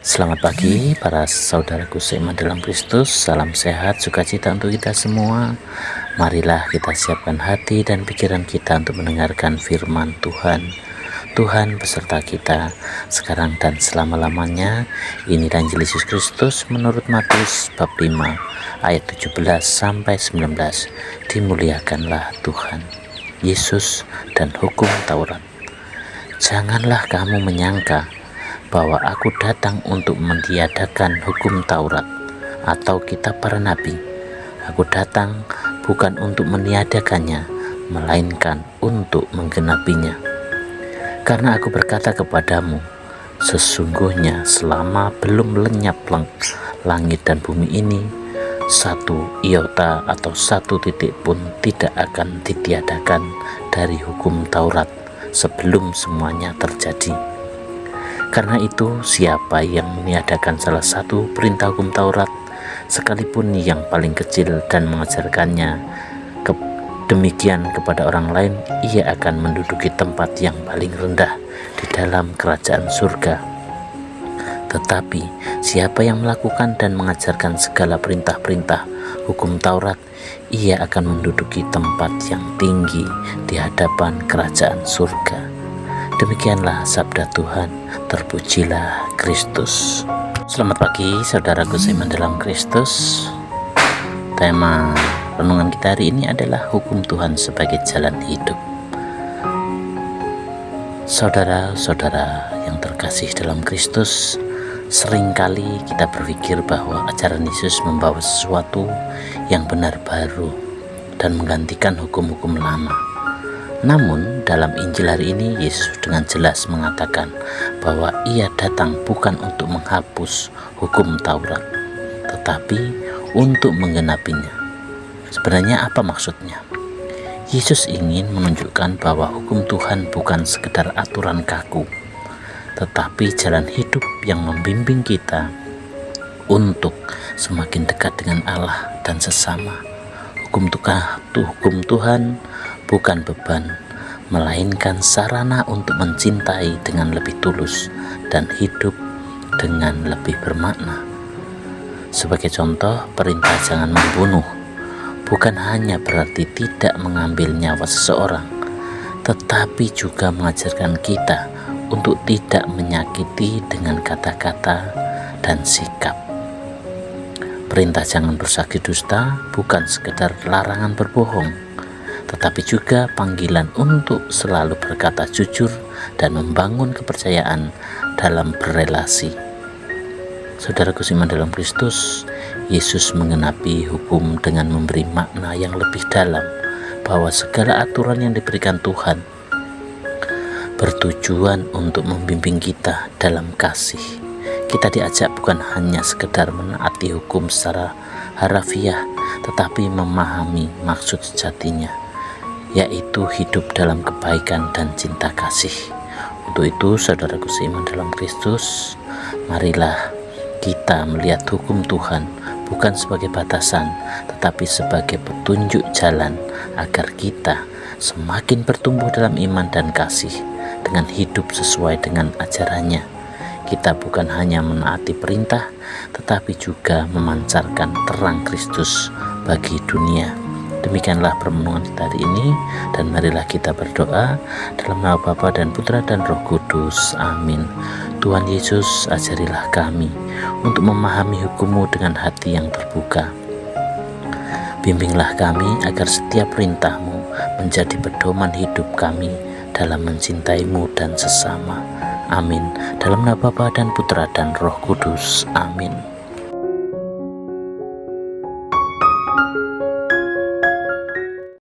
Selamat pagi para saudaraku seiman dalam Kristus. Salam sehat, sukacita untuk kita semua. Marilah kita siapkan hati dan pikiran kita untuk mendengarkan firman Tuhan. Tuhan beserta kita sekarang dan selama-lamanya. Inilah Injil Yesus Kristus menurut Matius bab 5 ayat 17 sampai 19. Dimuliakanlah Tuhan. Yesus dan hukum Taurat. Janganlah kamu menyangka bahwa aku datang untuk mentiadakan hukum Taurat atau kitab para nabi. Aku datang bukan untuk meniadakannya, melainkan untuk menggenapinya. Karena aku berkata kepadamu, sesungguhnya selama belum lenyap langit dan bumi ini, satu iota atau satu titik pun tidak akan ditiadakan dari hukum Taurat sebelum semuanya terjadi. Karena itu, siapa yang meniadakan salah satu perintah hukum Taurat, sekalipun yang paling kecil, dan mengajarkannya demikian kepada orang lain, ia akan menduduki tempat yang paling rendah di dalam kerajaan surga. Tetapi siapa yang melakukan dan mengajarkan segala perintah-perintah hukum Taurat, ia akan menduduki tempat yang tinggi di hadapan kerajaan surga. Demikianlah sabda Tuhan, terpujilah Kristus. Selamat pagi saudaraku seiman dalam Kristus. Tema renungan kita hari ini adalah hukum Tuhan sebagai jalan hidup. Saudara-saudara yang terkasih dalam Kristus, seringkali kita berpikir bahwa ajaran Yesus membawa sesuatu yang benar baru dan menggantikan hukum-hukum lama. Namun dalam Injil hari ini Yesus dengan jelas mengatakan bahwa ia datang bukan untuk menghapus hukum Taurat, tetapi untuk menggenapinya. Sebenarnya apa maksudnya? Yesus ingin menunjukkan bahwa hukum Tuhan bukan sekedar aturan kaku, tetapi jalan hidup yang membimbing kita untuk semakin dekat dengan Allah dan sesama. Hukum Tuhan bukan beban, melainkan sarana untuk mencintai dengan lebih tulus dan hidup dengan lebih bermakna. Sebagai contoh, perintah jangan membunuh bukan hanya berarti tidak mengambil nyawa seseorang, tetapi juga mengajarkan kita untuk tidak menyakiti dengan kata-kata dan sikap. Perintah jangan bersaksi dusta bukan sekedar larangan berbohong, tetapi juga panggilan untuk selalu berkata jujur dan membangun kepercayaan dalam berelasi. Saudaraku seiman dalam Kristus, Yesus menggenapi hukum dengan memberi makna yang lebih dalam bahwa segala aturan yang diberikan Tuhan bertujuan untuk membimbing kita dalam kasih. Kita diajak bukan hanya sekedar menaati hukum secara harafiah, tetapi memahami maksud sejatinya, yaitu hidup dalam kebaikan dan cinta kasih. Untuk itu, saudaraku seiman dalam Kristus, marilah kita melihat hukum Tuhan bukan sebagai batasan, tetapi sebagai petunjuk jalan agar kita semakin bertumbuh dalam iman dan kasih dengan hidup sesuai dengan ajarannya. Kita bukan hanya menaati perintah, tetapi juga memancarkan terang Kristus bagi dunia. Demikianlah permenungan kita hari ini, dan marilah kita berdoa dalam nama Bapa dan Putra dan Roh Kudus. Amin. Tuhan Yesus, ajarilah kami untuk memahami hukum-Mu dengan hati yang terbuka. Bimbinglah kami agar setiap perintah-Mu menjadi pedoman hidup kami dalam mencintai-Mu dan sesama. Amin. Dalam nama Bapa dan Putra dan Roh Kudus. Amin.